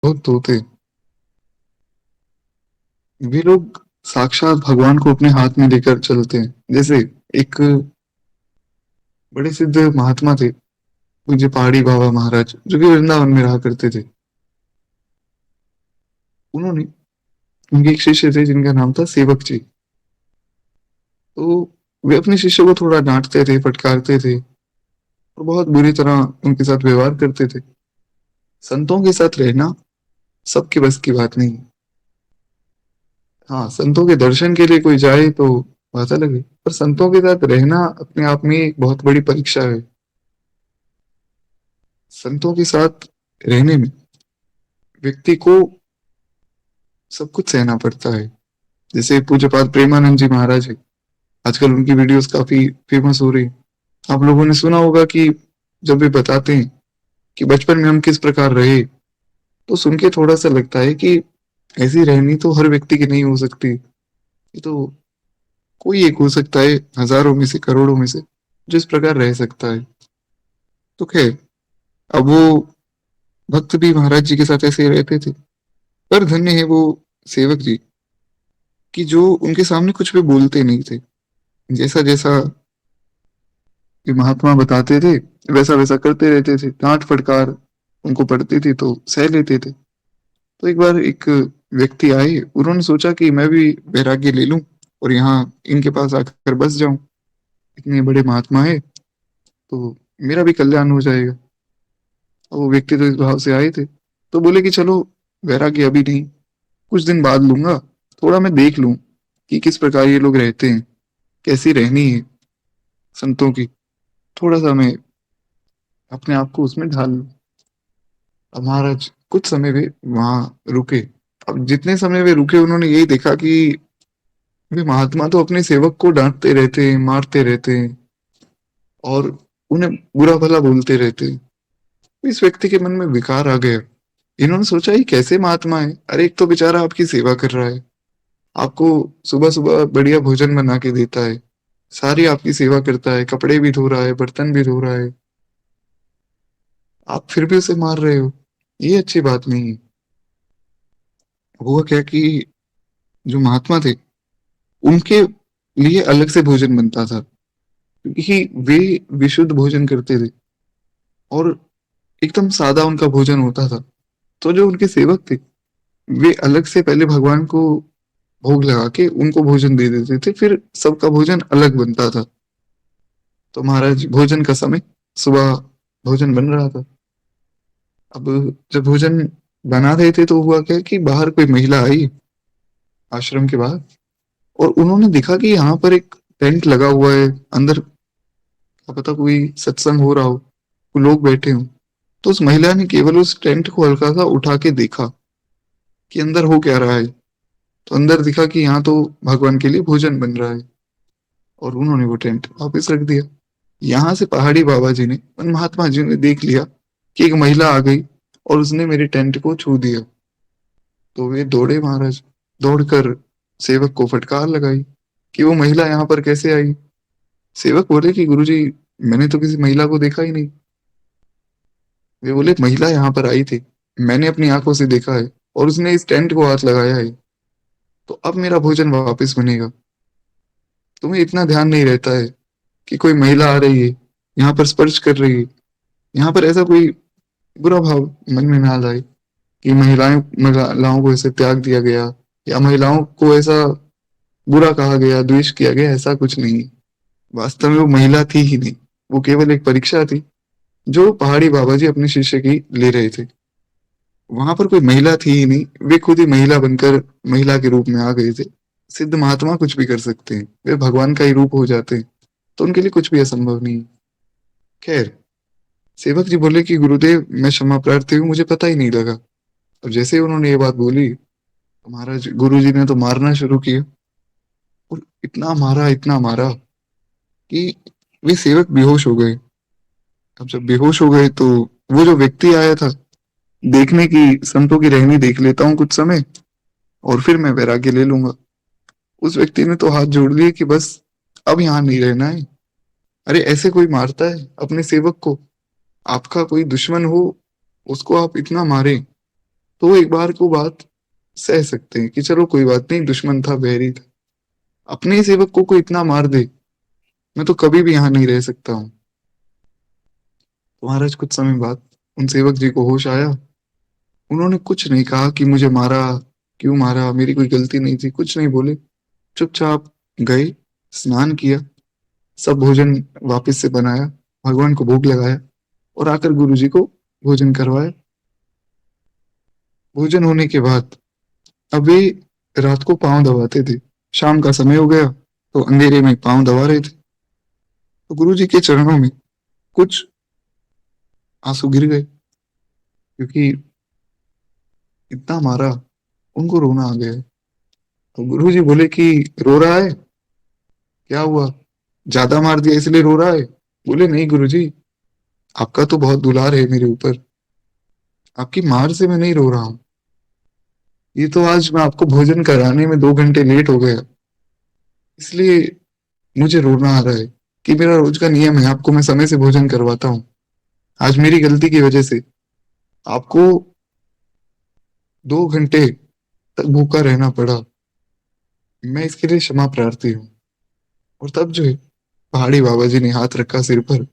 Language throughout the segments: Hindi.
भक्त होते, वे लोग साक्षात भगवान को अपने हाथ में लेकर चलते हैं। जैसे एक बड़े सिद्ध महात्मा थे, पूज्य पहाड़ी बाबा महाराज, जो कि वृंदावन में रहा करते थे। उन्होंने उनके एक शिष्य थे जिनका नाम था सेवक जी। तो वे अपने शिष्य को थोड़ा डांटते थे, फटकारते थे और बहुत बुरी तरह उनके साथ व्यवहार करते थे। संतों के साथ रहना सबके बस की बात नहीं। हाँ, संतों के दर्शन के लिए कोई जाए तो बात अलग है, पर संतों के साथ रहना अपने आप में एक बहुत बड़ी परीक्षा है। संतों के साथ रहने में व्यक्ति को सब कुछ सहना पड़ता है। जैसे पूज्यपाद प्रेमानंद जी महाराज है, आजकल उनकी वीडियोस काफी फेमस हो रही है। आप लोगों ने सुना होगा कि जब वे बताते हैं कि बचपन में हम किस प्रकार रहे, तो सुन के थोड़ा सा लगता है कि ऐसी रहनी तो हर व्यक्ति की नहीं हो सकती। ये तो कोई एक हो सकता है, हजारों में से, करोड़ों में से, जो इस प्रकार रह सकता है। तो खैर, अब वो भक्त भी महाराज जी के साथ ऐसे ही रहते थे। पर धन्य है वो सेवक जी, कि जो उनके सामने कुछ भी बोलते नहीं थे। जैसा जैसा ये महात्मा बताते थे, वैसा वैसा करते रहते थे। डांट फटकार उनको पड़ती थी तो सह लेते थे। तो एक बार एक व्यक्ति आए, उन्होंने सोचा कि मैं भी वैराग्य ले लूं और यहाँ इनके पास आकर बस जाऊं। इतने बड़े महात्मा है तो मेरा भी कल्याण हो जाएगा। और वो व्यक्ति तो इस भाव से आए थे, तो बोले कि चलो, वैराग्य अभी नहीं, कुछ दिन बाद लूंगा। थोड़ा मैं देख लूं कि किस प्रकार ये लोग रहते हैं, कैसी रहनी है संतों की। थोड़ा सा मैं अपने आप को उसमें ढाल लूं। अब महाराज कुछ समय वे वहां रुके। अब जितने समय वे रुके, उन्होंने यही देखा कि वे महात्मा तो अपने सेवक को डांटते रहते हैं, मारते रहते हैं और उन्हें बुरा भला बोलते रहते हैं। इस व्यक्ति के मन में विकार आ गया। इन्होंने सोचा, ये कैसे महात्मा है? अरे, एक तो बेचारा आपकी सेवा कर रहा है, आपको सुबह सुबह बढ़िया भोजन बना के देता है, सारी आपकी सेवा करता है, कपड़े भी धो रहा है, बर्तन भी धो रहा है, आप फिर भी उसे मार रहे हो। ये अच्छी बात नहीं है। हुआ क्या कि जो महात्मा थे, उनके लिए अलग से भोजन बनता था, क्योंकि वे विशुद्ध भोजन करते थे और एकदम सादा उनका भोजन होता था। तो जो उनके सेवक थे, वे अलग से पहले भगवान को भोग लगा के उनको भोजन दे देते थे, फिर सबका भोजन अलग बनता था। तो महाराज भोजन का समय, सुबह भोजन बन रहा था। अब जब भोजन बना रहे थे तो हुआ क्या कि बाहर कोई महिला आई, आश्रम के बाहर, और उन्होंने देखा कि यहाँ पर एक टेंट लगा हुआ है, अंदर क्या पता कोई सत्संग हो रहा हो, कोई लोग बैठे हों। तो उस महिला ने केवल उस टेंट को हल्का सा उठा के देखा कि अंदर हो क्या रहा है। तो अंदर दिखा कि यहाँ तो भगवान के लिए भोजन बन रहा है, और उन्होंने वो टेंट वापस रख दिया। यहाँ से पहाड़ी बाबा जी ने, उन महात्मा जी ने देख लिया कि एक महिला आ गई और उसने मेरे टेंट को छू दिया। तो वे दौड़े महाराज, दौड़कर सेवक को फटकार लगाई कि वो महिला यहाँ पर कैसे आई। सेवक बोले कि गुरुजी, मैंने तो किसी महिला को देखा ही नहीं। वे बोले, महिला यहाँ पर आई थी, मैंने अपनी आंखों से देखा है, और उसने इस टेंट को हाथ लगाया है। तो अब मेरा भोजन वापस बनेगा। तुम्हें इतना ध्यान नहीं रहता है कि कोई महिला आ रही है, यहाँ पर स्पर्श कर रही है, यहाँ पर ऐसा कोई बुरा भाव मन में ना लाए कि महिलाओं को ऐसे त्याग दिया गया, या महिलाओं को ऐसा बुरा कहा गया, द्वेष किया गया, ऐसा कुछ नहीं है। वास्तव में वो महिला थी ही नहीं, वो केवल एक परीक्षा थी जो पहाड़ी बाबा जी अपने शिष्य की ले रहे थे। वहां पर कोई महिला थी ही नहीं, वे खुद ही महिला बनकर महिला के रूप में आ गए थे। सिद्ध महात्मा कुछ भी कर सकते हैं, वे भगवान का ही रूप हो जाते हैं, तो उनके लिए कुछ भी असंभव नहीं है। खैर, सेवक जी बोले कि गुरुदेव, मैं क्षमा प्रार्थी हूँ, मुझे पता ही नहीं लगा। अब जैसे ही उन्होंने ये बात बोली, तो महाराज गुरु जी ने तो मारना शुरू किया, और इतना मारा कि वे सेवक बेहोश हो गए। अब जब बेहोश हो गए तो वो जो व्यक्ति आया था देखने की, संतों की रहनी देख लेता हूँ कुछ समय और फिर मैं वैराग्य ले लूंगा, उस व्यक्ति ने तो हाथ जोड़ लिए कि बस अब यहाँ नहीं रहना है। अरे, ऐसे कोई मारता है अपने सेवक को? आपका कोई दुश्मन हो, उसको आप इतना मारे? तो एक बार को बात सह सकते हैं कि चलो कोई बात नहीं, दुश्मन था, बैरी था। अपने ही सेवक को कोई इतना मार दे, मैं तो कभी भी यहाँ नहीं रह सकता हूँ। तो महाराज कुछ समय बाद उन सेवक जी को होश आया। उन्होंने कुछ नहीं कहा कि मुझे मारा, क्यों मारा, मेरी कोई गलती नहीं थी, कुछ नहीं बोले। चुपचाप गए, स्नान किया, सब भोजन वापस से बनाया, भगवान को भोग लगाया और आकर गुरु जी को भोजन करवाया। भोजन होने के बाद अब वे रात को पांव दबाते थे। शाम का समय हो गया तो अंधेरे में पांव दबा रहे थे। तो गुरु जी के चरणों में कुछ आंसू गिर गए, क्योंकि इतना मारा, उनको रोना आ गया। तो गुरु जी बोले कि रो रहा है, क्या हुआ, ज्यादा मार दिया इसलिए रो रहा है? बोले नहीं गुरुजी, आपका तो बहुत दुलार है मेरे ऊपर, आपकी मार से मैं नहीं रो रहा हूँ। ये तो आज मैं आपको भोजन कराने में 2 घंटे लेट हो गया, इसलिए मुझे रोना आ रहा है कि मेरा रोज का नियम है, आपको मैं समय से भोजन करवाता हूँ। आज मेरी गलती की वजह से आपको 2 घंटे तक भूखा रहना पड़ा। मैं इसके लिए क्षमा प्रार्थी हूँ। और तब जो है, पहाड़ी बाबा जी ने हाथ रखा सिर पर,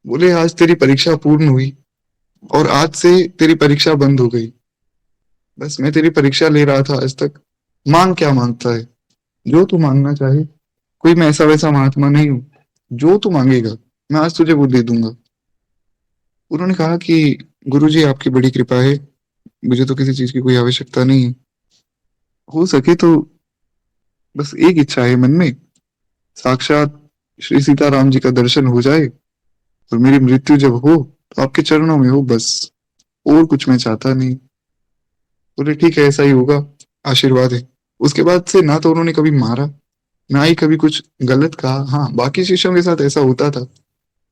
बोले आज तेरी परीक्षा पूर्ण हुई और आज से तेरी परीक्षा बंद हो गई। बस मैं तेरी परीक्षा ले रहा था आज तक। मांग, क्या मांगता है, जो तू मांगना चाहे। कोई मैं ऐसा वैसा महात्मा नहीं हूँ, जो तू मांगेगा मैं आज तुझे वो दे दूंगा। उन्होंने कहा कि गुरुजी आपकी बड़ी कृपा है, मुझे तो किसी चीज की कोई आवश्यकता नहीं है। हो सके तो बस एक इच्छा है मन में, साक्षात श्री सीताराम जी का दर्शन हो जाए और मेरी मृत्यु जब हो तो आपके चरणों में हो, बस और कुछ मैं चाहता नहीं। बोले ठीक है, ऐसा ही होगा, आशीर्वाद है। उसके बाद से ना तो उन्होंने कभी मारा, ना ही कभी कुछ गलत कहा। हाँ, बाकी शिष्यों के साथ ऐसा होता था,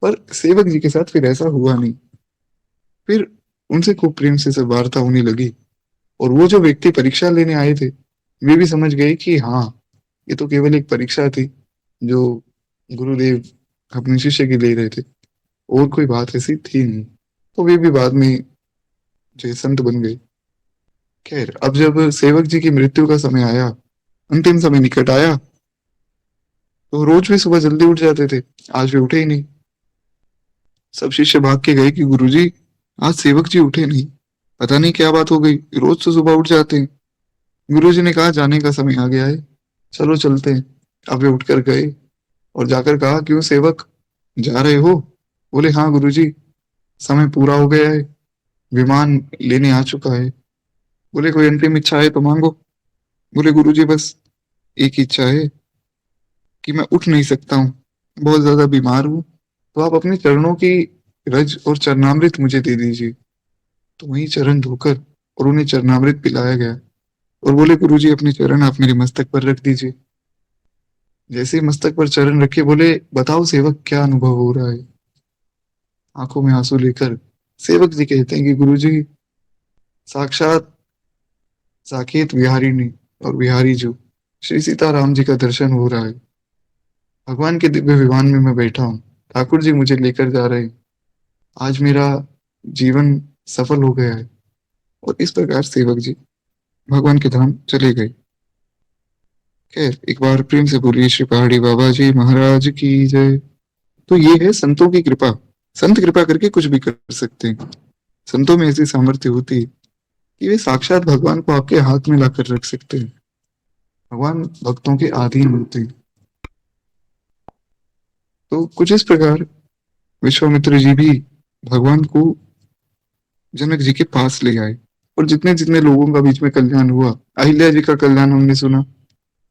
पर सेवक जी के साथ फिर ऐसा हुआ नहीं। फिर उनसे खूब प्रेम से सब वार्ता होने लगी। और वो जो व्यक्ति परीक्षा लेने आए थे, वे भी समझ गए कि हाँ, ये तो केवल एक परीक्षा थी जो गुरुदेव अपने शिष्य की ले रहे थे, और कोई बात ऐसी थी नहीं। तो वे भी बाद में जो है संत बन गए। खैर, अब जब सेवक जी की मृत्यु का समय आया, अंतिम समय निकट आया, तो रोज वे सुबह जल्दी उठ जाते थे। आज वे उठे ही नहीं। सब शिष्य भाग के गए कि गुरुजी, आज सेवक जी उठे नहीं, पता नहीं क्या बात हो गई, रोज तो सुबह उठ जाते हैं। गुरुजी ने कहा जाने का समय आ गया है, चलो चलते हैं। अब वे उठकर गए और जाकर कहा, क्यों सेवक, जा रहे हो? बोले हाँ गुरुजी, समय पूरा हो गया है, विमान लेने आ चुका है। बोले कोई अंतिम इच्छा है तो मांगो। बोले गुरुजी बस एक ही इच्छा है कि मैं उठ नहीं सकता हूँ, बहुत ज्यादा बीमार हूँ, तो आप अपने चरणों की रज और चरणामृत मुझे दे दीजिए। तो वही चरण धोकर और उन्हें चरणामृत पिलाया गया। और बोले गुरुजी अपने चरण आप मेरे मस्तक पर रख दीजिए। जैसे ही मस्तक पर चरण रखे, बोले बताओ सेवक, क्या अनुभव हो रहा है? आंखों में आंसू लेकर सेवक जी कहते हैं कि गुरुजी, साक्षात साकेत बिहारी ने और बिहारी जो श्री सीताराम जी का दर्शन हो रहा है। भगवान के दिव्य विमान में मैं बैठा हूँ, ठाकुर जी मुझे लेकर जा रहे हैं। आज मेरा जीवन सफल हो गया है। और इस प्रकार सेवक जी भगवान के धाम चले गए। खैर, एक बार प्रेम से बोलिए श्री पहाड़ी बाबा जी महाराज की जय। तो ये है संतों की कृपा। संत कृपा करके कुछ भी कर सकते हैं। संतों में ऐसी सामर्थ्य होती है कि वे साक्षात भगवान को आपके हाथ में लाकर रख सकते हैं। भगवान भक्तों के अधीन होते हैं। तो कुछ इस प्रकार विश्वामित्र जी भी भगवान को जनक जी के पास ले आए। और जितने जितने लोगों का बीच में कल्याण हुआ, अहिल्या जी का कल्याण हमने सुना।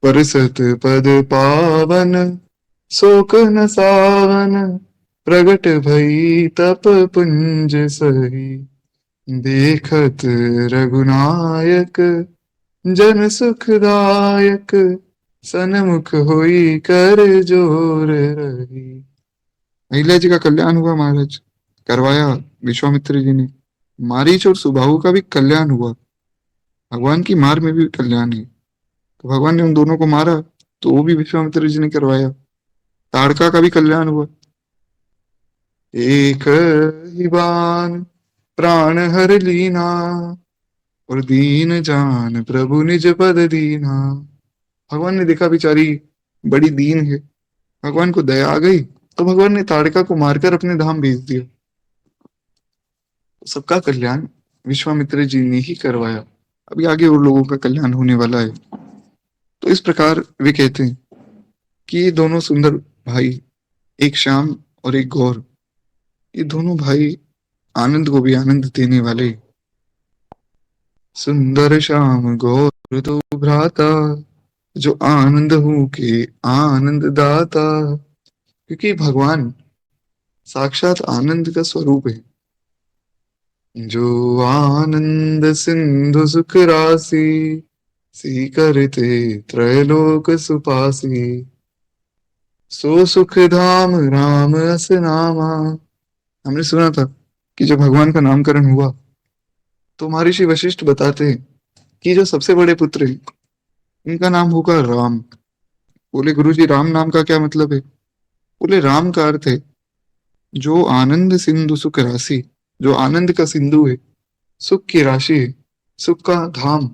परसत पद पावन, शोक न सावन, प्रगट भई तप पुंज सही, देखत रघुनायक जन सुखदायक, सनमुख होई कर जोर रही। अहिल्या जी का कल्याण हुआ महाराज, करवाया विश्वामित्र जी ने। मारीच और सुबाहु का भी कल्याण हुआ। भगवान की मार में भी कल्याण है। तो भगवान ने उन दोनों को मारा, तो वो भी विश्वामित्र जी ने करवाया। ताड़का का भी कल्याण हुआ। एक ही बान प्राण हर लीना, और दीन जान प्रभु निज पद दीना। भगवान ने देखा बेचारी बड़ी दीन है, भगवान को दया आ गई, तो भगवान ने ताड़का को मारकर अपने धाम भेज दिया। सबका कल्याण विश्वामित्र जी ने ही करवाया, अभी आगे और लोगों का कल्याण होने वाला है। तो इस प्रकार वे कहते हैं कि ये दोनों सुंदर भाई, एक श्याम और एक गौर, ये दोनों भाई आनंद को भी आनंद देने वाले। सुंदर श्याम गौर दो भ्राता, जो आनंद हूं के आनंद दाता। क्योंकि भगवान साक्षात आनंद का स्वरूप है। जो आनंद सिंधु सुख राशि, सी करते त्रैलोक सुपासी। सो सुख धाम राम अस नामा। हमने सुना था कि जब भगवान का नामकरण हुआ तो महर्षि वशिष्ठ बताते हैं कि जो सबसे बड़े पुत्र हैं उनका नाम होगा राम। बोले गुरुजी राम नाम का क्या मतलब है? बोले राम का अर्थ है जो आनंद सिंधु सुख राशि, जो आनंद का सिंधु है, सुख की राशि है, सुख का धाम,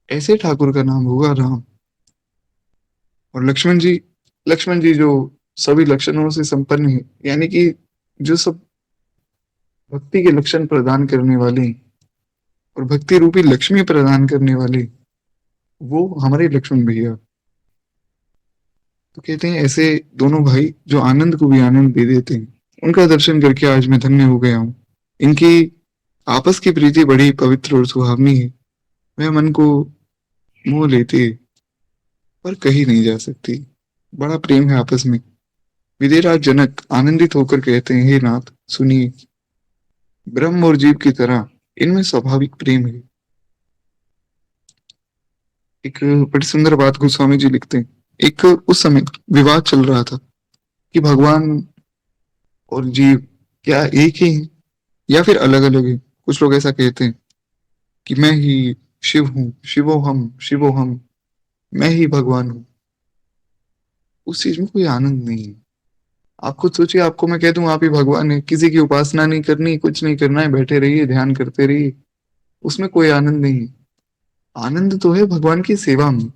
ऐसे ठाकुर का नाम होगा राम। और लक्ष्मण जी जो सभी लक्षणों से संपन्न है, यानी कि जो सब भक्ति के लक्षण प्रदान करने वाले और भक्ति रूपी लक्ष्मी प्रदान करने वाले, वो हमारे लक्ष्मण भैया। तो कहते हैं ऐसे दोनों भाई जो आनंद को भी आनंद दे देते हैं, उनका दर्शन करके आज मैं धन्य हो गया हूँ। इनकी आपस की प्रीति बड़ी पवित्र और सुहावनी है, वह मन को मोह लेती है पर कही नहीं जा सकती। बड़ा प्रेम है आपस में। विदेहराज जनक आनंदित होकर कहते हैं, हे नाथ सुनिए, ब्रह्म और जीव की तरह इनमें स्वाभाविक प्रेम है। एक बड़ी सुंदर बात गोस्वामी जी लिखते हैं, एक उस समय विवाद चल रहा था कि भगवान और जीव क्या एक ही हैं या फिर अलग अलग हैं। कुछ लोग ऐसा कहते हैं कि मैं ही शिव हूँ, शिवो हम, मैं ही भगवान हूँ। उस चीज में कोई आनंद नहीं है। आप खुद सोचिए, आपको मैं कह दूं आप ही भगवान है, किसी की उपासना नहीं करनी, कुछ नहीं करना है, बैठे रहिए ध्यान करते रहिए, उसमें कोई आनंद नहीं है। आनंद तो है भगवान की सेवा में।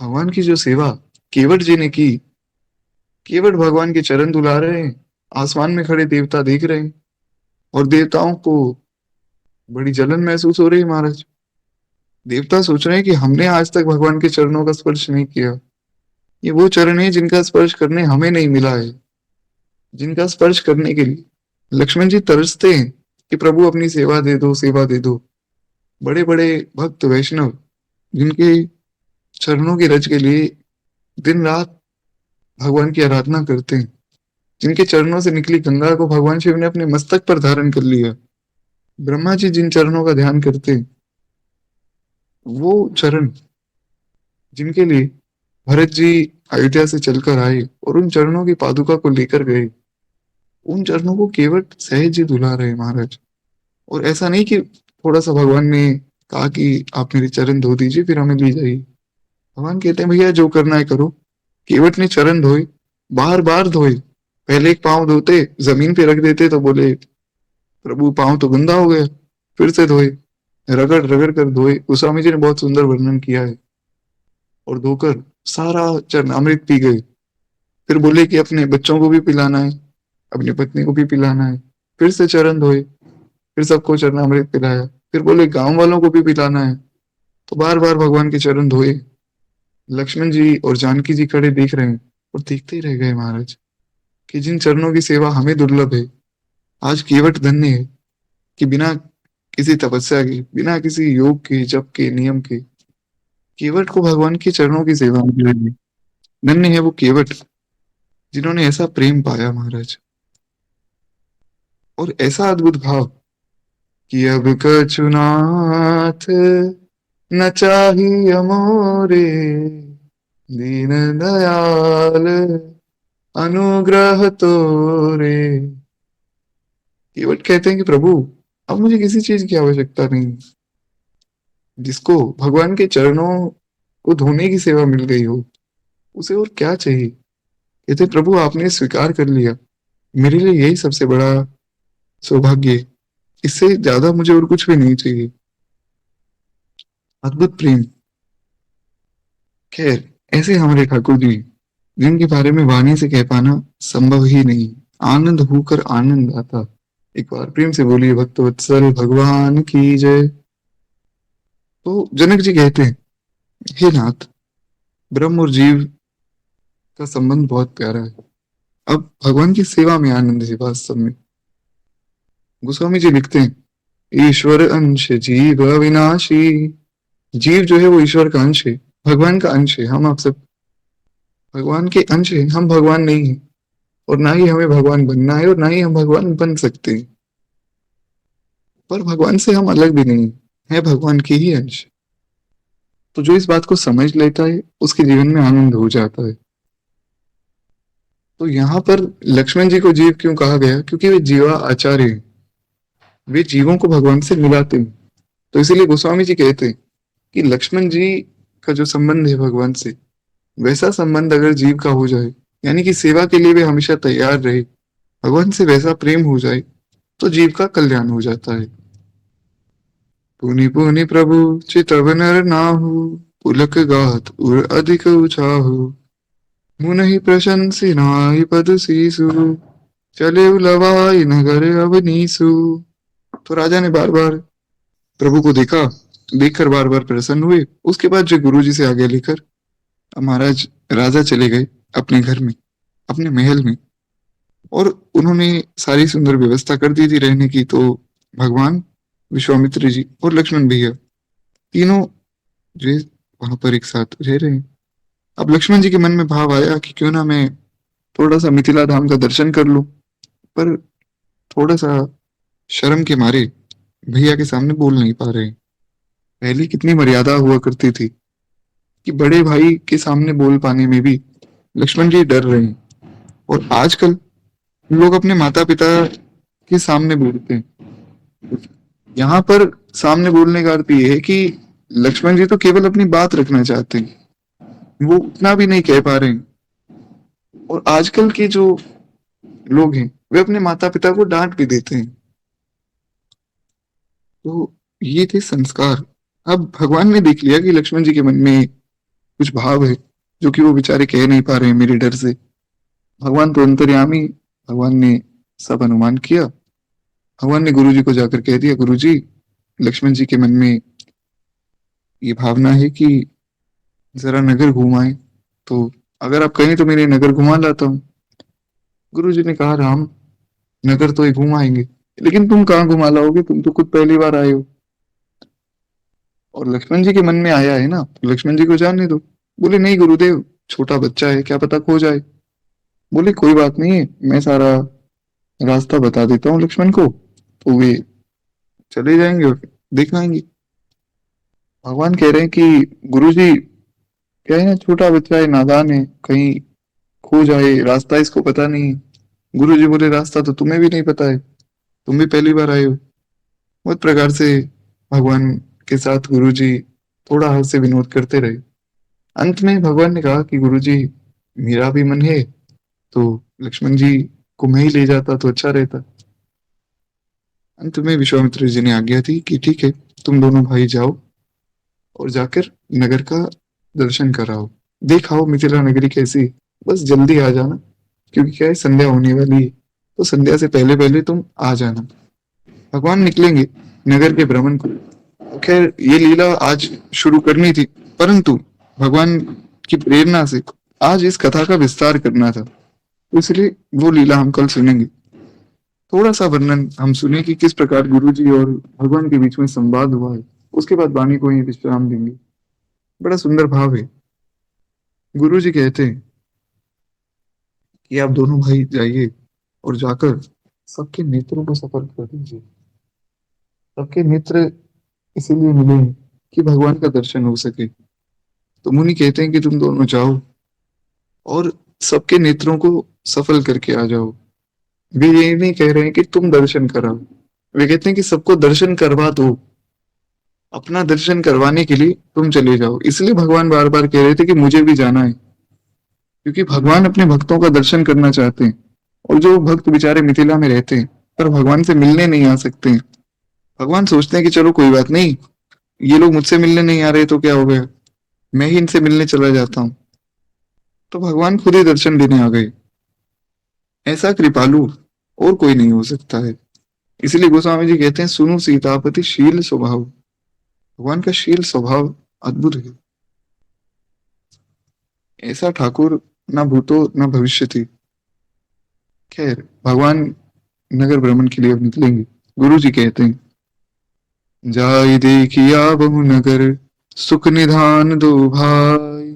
भगवान की जो सेवा केवट जी ने की, केवट भगवान के चरण दुला रहे हैं, आसमान में खड़े देवता देख रहे हैं और देवताओं को बड़ी जलन महसूस हो रही है महाराज। देवता सोच रहे हैं कि हमने आज तक भगवान के चरणों का स्पर्श नहीं किया, ये वो चरण है जिनका स्पर्श करने हमें नहीं मिला है, जिनका स्पर्श करने के लिए लक्ष्मण जी तरसते हैं कि प्रभु अपनी सेवा दे दो, सेवा दे दो। बड़े बड़े भक्त वैष्णव जिनके चरणों की रज के लिए दिन रात भगवान की आराधना करते हैं, जिनके चरणों से निकली गंगा को भगवान शिव ने अपने मस्तक पर धारण कर लिया, ब्रह्मा जी जिन चरणों का ध्यान करते हैं, वो चरण जिनके लिए भरत जी अयोध्या से चलकर आए और उन चरणों की पादुका को लेकर गए, उन चरणों को केवट सहज जी दुला रहे महाराज। और ऐसा नहीं कि थोड़ा सा भगवान ने कहा कि आप मेरे चरण धो दीजिए फिर हमें ले जाइए। भगवान कहते हैं भैया जो करना है करो। केवट ने चरण धोए, बार बार धोए। पहले एक पांव धोते, जमीन पे रख देते तो बोले प्रभु पांव तो गंदा हो गया, फिर से धोए, रगड़ रगड़ कर धोए। गोस्वामी जी ने बहुत सुंदर वर्णन किया है। और धोकर सारा चरण अमृत पी गए। फिर बोले कि अपने बच्चों को भी पिलाना है, अपनी पत्नी को भी पिलाना है। फिर से चरण धोए, फिर सबको चरणामृत पिलाया। फिर बोले गांव वालों को भी पिलाना है, तो बार बार भगवान के चरण धोए। लक्ष्मण जी और जानकी जी खड़े देख रहे हैं और देखते ही रह गए महाराज कि जिन चरणों की सेवा हमें दुर्लभ है, आज केवट धन्य है कि बिना किसी तपस्या के, बिना किसी योग के, जप के, नियम के, केवट को भगवान के चरणों की सेवा मिल रही है। धन्य है वो केवट जिन्होंने ऐसा प्रेम पाया महाराज, और ऐसा अद्भुत भाव कि अब कछु नाथ न चाहिए मोरे, दीन दयाल अनुग्रह तोरे। केवट कहते हैं कि प्रभु अब मुझे किसी चीज की आवश्यकता नहीं। जिसको भगवान के चरणों को धोने की सेवा मिल गई हो, उसे और क्या चाहिए। कहते प्रभु आपने स्वीकार कर लिया, मेरे लिए यही सबसे बड़ा सौभाग्य है इससे ज्यादा मुझे और कुछ भी नहीं चाहिए। अद्भुत प्रेम। खैर, ऐसे हमारे ठाकुर जी, जिनके बारे में वाणी से कह पाना संभव ही नहीं। आनंद होकर आनंद आता। एक बार प्रेम से बोलिए भक्तवत्सल भगवान की जय। तो जनक जी कहते हैं, हे नाथ, ब्रह्म और जीव का संबंध बहुत प्यारा है। अब भगवान की सेवा में आनंद है वास्तव में। गोस्वामी जी लिखते हैं, ईश्वर अंश जीव अविनाशी। जीव जो है वो ईश्वर का अंश है, भगवान का अंश है। हम आप सब भगवान के अंश हैं, हम भगवान नहीं हैं। और ना ही हमें भगवान बनना है और ना ही हम भगवान बन सकते हैं। पर भगवान से हम अलग भी नहीं है भगवान के ही अंश। तो जो इस बात को समझ लेता है उसके जीवन में आनंद हो जाता है। तो यहाँ पर लक्ष्मण जी को जीव क्यों कहा गया? क्योंकि वे जीवा आचार्य हैं। वे जीवों को भगवान से मिलाते हैं। तो इसीलिए गोस्वामी जी कहते हैं कि लक्ष्मण जी का जो संबंध है भगवान से, वैसा संबंध अगर जीव का हो जाए, यानी कि सेवा के लिए वे हमेशा तैयार रहे, भगवान से वैसा प्रेम हो जाए, तो जीव का कल्याण हो जाता है। पुनि पुनि प्रभु चितव नर नाहु, पुलक गात उर अधिक उछाहु। मुनहि प्रशंसी नाहि पद सीसु, चले उलवाई नगर अवनीसु। तो राजा ने बार बार प्रभु को देखा, देखकर बार बार प्रसन्न हुए। उसके बाद जो गुरु जी से आगे लेकर अब महाराज राजा चले गए अपने घर में, अपने महल में। और उन्होंने सारी सुंदर व्यवस्था कर दी थी रहने की। तो भगवान विश्वामित्र जी और लक्ष्मण भैया तीनों जो है वहां पर एक साथ रह रहे हैं। अब लक्ष्मण जी के मन में भाव आया कि क्यों ना मैं थोड़ा सा मिथिला धाम का दर्शन कर लूं। पर थोड़ा सा शर्म के मारे भैया के सामने बोल नहीं पा रहे। पहले कितनी मर्यादा हुआ करती थी कि बड़े भाई के सामने बोल पाने में भी लक्ष्मण जी डर रहे हैं। और आजकल लोग अपने माता पिता के सामने बोलते हैं। यहाँ पर सामने बोलने का अर्थ ये है कि लक्ष्मण जी तो केवल अपनी बात रखना चाहते हैं, वो उतना भी नहीं कह पा रहे हैं। और आजकल के जो लोग हैं वे अपने माता पिता को डांट भी देते हैं। तो ये थे संस्कार। अब भगवान ने देख लिया कि लक्ष्मण जी के मन में कुछ भाव है जो कि वो बेचारे कह नहीं पा रहे हैं मेरे डर से। भगवान तो अंतर्यामी, भगवान ने सब अनुमान किया। भगवान ने गुरु जी को जाकर कह दिया, गुरु जी, लक्ष्मण जी के मन में ये भावना है कि जरा नगर घुमाएं। तो अगर आप कहें तो मेरे नगर घुमा लाता हूँ। गुरु जी ने कहा, राम, नगर तो ही घुमाएंगे, लेकिन तुम कहाँ घुमा लाओगे? तुम तो खुद पहली बार आए हो। और लक्ष्मण जी के मन में आया है ना, तो लक्ष्मण जी को जाने दो। बोले, नहीं गुरुदेव, छोटा बच्चा है, क्या पता खो जाए। बोले, कोई बात नहीं है, मैं सारा रास्ता बता देता हूँ लक्ष्मण को, तो वे चले जाएंगे और देख आएंगे। भगवान कह रहे हैं कि गुरु जी, क्या है ना, छोटा बच्चा है, नादान है, कहीं खो जाए, रास्ता इसको पता नहीं है। गुरु जी बोले, रास्ता तो तुम्हें भी नहीं पता है, तुम भी पहली बार आए हो। बहुत प्रकार से भगवान के साथ गुरु जी थोड़ा हास्य विनोद करते रहे। अंत में भगवान ने कहा कि गुरु जी, मेरा भी मन है, तो लक्ष्मण जी को मैं ही ले जाता तो अच्छा रहता। अंत में विश्वामित्र जी ने आज्ञा दी कि ठीक है, तुम दोनों भाई जाओ और जाकर नगर का दर्शन कराओ, दिखाओ मिथिला नगरी कैसी है। बस जल्दी आ जाना, क्योंकि क्या है, संध्या होने वाली है, तो संध्या से पहले पहले तुम आ जाना। भगवान निकलेंगे नगर के भ्रमण को। खैर, ये लीला आज शुरू करनी थी, परंतु भगवान की प्रेरणा से आज इस कथा का विस्तार करना था, तो इसलिए वो लीला हम कल सुनेंगे। थोड़ा सा वर्णन हम सुने कि किस प्रकार गुरु जी और भगवान के बीच में संवाद हुआ है। उसके बाद वाणी को ही विश्राम देंगे। बड़ा सुंदर भाव है। गुरु जी कहते हैं कि आप दोनों भाई जाइए और जाकर सबके नेत्रों को सफल कर दीजिए। सबके नेत्र इसीलिए मिले हैं कि भगवान का दर्शन हो सके। तो मुनि कहते हैं कि तुम दोनों जाओ और सबके नेत्रों को सफल करके आ जाओ। वे ये नहीं कह रहे हैं कि तुम दर्शन कराओ, वे कहते हैं कि सबको दर्शन करवा दो। अपना दर्शन करवाने के लिए तुम चले जाओ। इसलिए भगवान बार बार कह रहे थे कि मुझे भी जाना है, क्योंकि भगवान अपने भक्तों का दर्शन करना चाहते हैं। और जो भक्त बेचारे मिथिला में रहते हैं पर भगवान से मिलने नहीं आ सकते हैं, भगवान सोचते हैं कि चलो कोई बात नहीं, ये लोग मुझसे मिलने नहीं आ रहे तो क्या हो गया, मैं ही इनसे मिलने चला जाता हूँ। तो भगवान खुद ही दर्शन देने आ गए। ऐसा कृपालु और कोई नहीं हो सकता है। इसलिए गोस्वामी जी कहते हैं, सुनो सीतापति शील स्वभाव। भगवान का शील स्वभाव अद्भुत है। ऐसा ठाकुर ना भूतो ना भविष्य थी। खैर, भगवान नगर भ्रमण के लिए अब निकलेंगे। गुरु जी कहते हैं, जाय देखिया बहु नगर, सुख निधान दो भाई,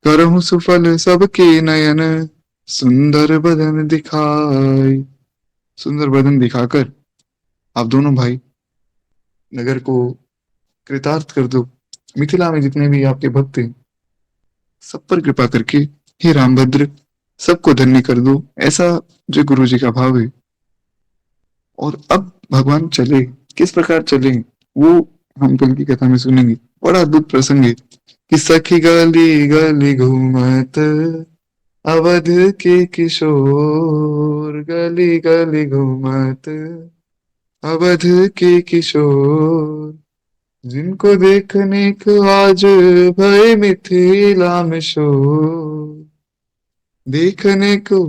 करहु सुफल सबके नयन, सुंदर बदन दिखाई। सुंदर बदन दिखाकर आप दोनों भाई नगर को कृतार्थ कर दो। मिथिला में जितने भी आपके भक्त हैं, सब पर कृपा करके हे रामभद्र सबको धन्य कर दो। ऐसा जो गुरु जी का भाव है। और अब भगवान चले, किस प्रकार चले वो हम कल की कथा में सुनेंगे। बड़ा अद्भुत प्रसंग है कि सखी गली गली घूमत अवध के किशोर, गली गली घूमत अवध के किशोर, जिनको देखने को आज भय मिथिला में शोर, देखने को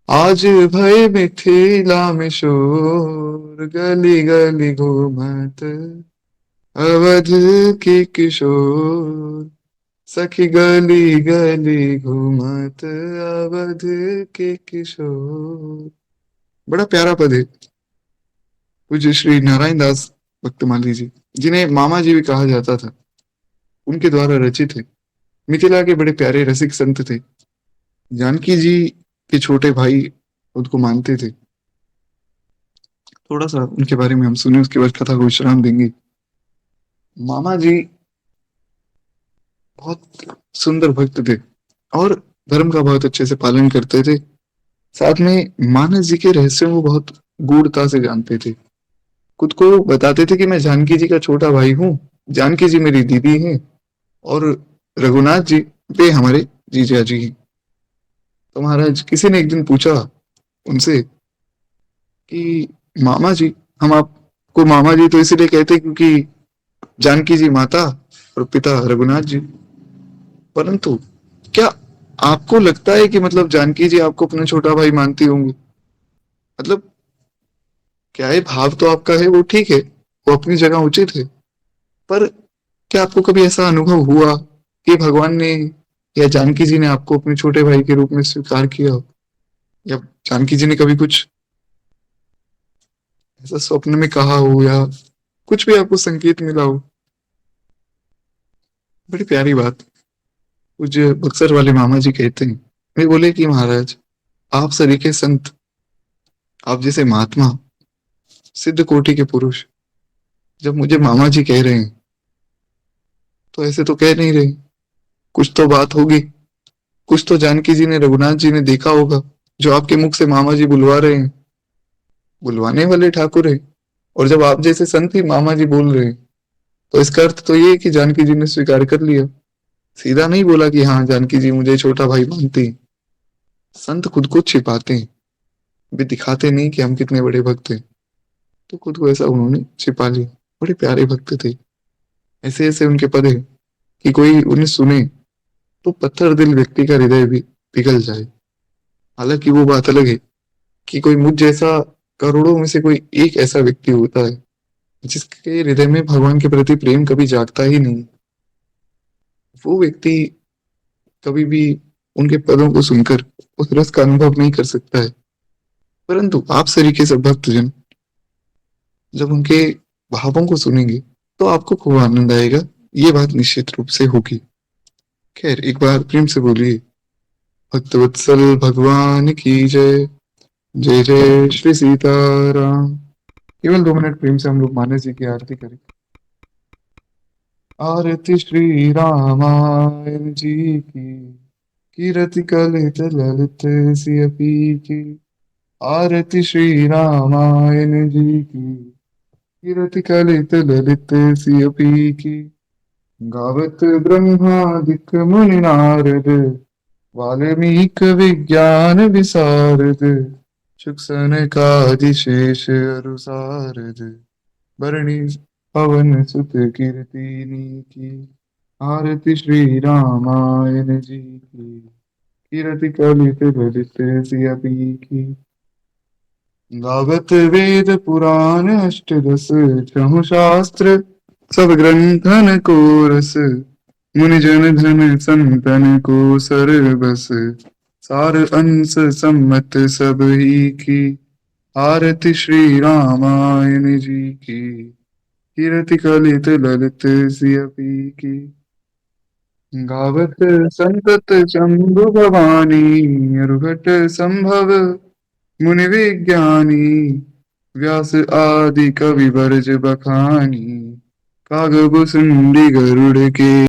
आज भय मिथिला में शोर, गली गली घूमत अवध के किशोर, सखी गली गली घूमत अवध के किशोर। बड़ा प्यारा पद है। पूज्य श्री नारायण दास भक्तमाली जी, जिन्हें मामा जी भी कहा जाता था, उनके द्वारा रचित है। मिथिला के बड़े प्यारे रसिक संत थे। जानकी जी के छोटे भाई उनको मानते थे। थोड़ा सा उनके बारे में हम सुने, उसके बाद कथा को विश्राम देंगे। मामा जी बहुत सुंदर भक्त थे और धर्म का बहुत अच्छे से पालन करते थे। साथ में मानस जी के रहस्यों को बहुत गूढ़ता से जानते थे। खुद को बताते थे कि मैं जानकी जी का छोटा भाई हूँ, जानकी जी मेरी दीदी हैं और रघुनाथ जी वे हमारे जीजा जी हैं। तो महाराज किसी ने एक दिन पूछा उनसे कि मामा जी, हम आपको मामा जी तो इसीलिए कहते हैं क्योंकि जानकी जी माता और पिता रघुनाथ जी, परंतु क्या आपको लगता है कि मतलब जानकी जी आपको अपना छोटा भाई मानती होंगी? मतलब क्या है, भाव तो आपका है वो ठीक है, वो अपनी जगह उचित है, पर क्या आपको कभी ऐसा अनुभव हुआ कि भगवान ने या जानकी जी ने आपको अपने छोटे भाई के रूप में स्वीकार किया हो, या जानकी जी ने कभी कुछ ऐसा स्वप्न में कहा हो, या कुछ भी आपको संकेत मिला हो? बड़ी प्यारी बात। मुझे बक्सर वाले मामा जी कहते हैं, वे बोले कि महाराज आप सरीखे संत, आप जैसे महात्मा, सिद्ध कोटि के पुरुष जब मुझे मामा जी कह रहे हैं तो ऐसे तो कह नहीं रहे, कुछ तो बात होगी, कुछ तो जानकी जी ने रघुनाथ जी ने देखा होगा जो आपके मुख से मामा जी बुलवा रहे हैं। बुलवाने वाले ठाकुर है, और जब आप जैसे संत ही मामा जी बोल रहे हैं तो इसका अर्थ तो ये है कि जानकी जी ने स्वीकार कर लिया। सीधा नहीं बोला कि हाँ जानकी जी मुझे छोटा भाई मानती हैं। संत खुद को छिपाते हैं, वे दिखाते नहीं कि हम कितने बड़े भक्त हैं। तो खुद को ऐसा उन्होंने छिपा लिया। बड़े प्यारे भक्त थे। ऐसे ऐसे उनके पद है कि कोई उन्हें सुने तो पत्थर दिल व्यक्ति का हृदय भी पिघल जाए। हालांकि वो बात अलग है कि कोई मुझ जैसा करोड़ों में से कोई एक ऐसा व्यक्ति होता है जिसके हृदय में भगवान के प्रति प्रेम कभी जागता ही नहीं। वो व्यक्ति कभी भी उनके पदों को सुनकर उस रस का अनुभव नहीं कर सकता है। परंतु आप सरीखे सब भक्तजन जब उनके भावों को सुनेंगे तो आपको खूब आनंद आएगा, ये बात निश्चित रूप से होगी। खैर, एक बार प्रेम से बोलिए, भक्तवत्सल भगवान की जय। जय जय श्री सीताराम। केवल 2 मिनट प्रेम से हम लोग मानस जी की आरती करें। आरती श्री रामायण जी की, कीरति कलित ललित सियपी की। आरती श्री रामायण जी की, कीरति कलित ललित सियपी की। गावत ब्रह्मादिक मुनि नारद, वाल्मीकि विज्ञान विशारद, सुख सनकादिशेष अरु सारद। भरणी पवन सुत कीर्तिनी की। आरती श्री रामायण जी की। कीरति कलित ललित सियपी की। गावत वेद पुराण अष्टदश छहु शास्त्र सब ग्रंथन को रस। मुनि जन धन संतन को सर बस। सार अंश सम्मत सब ही की। आरती श्री रामायण जी की। कीरति कलित ललित सियपी की। गावत संतत शंभु भवानी अरुघट संभव मुनि विज्ञानी। व्यास आदि कवि बरज बखानी। कागबुसुंडी गरुड़ के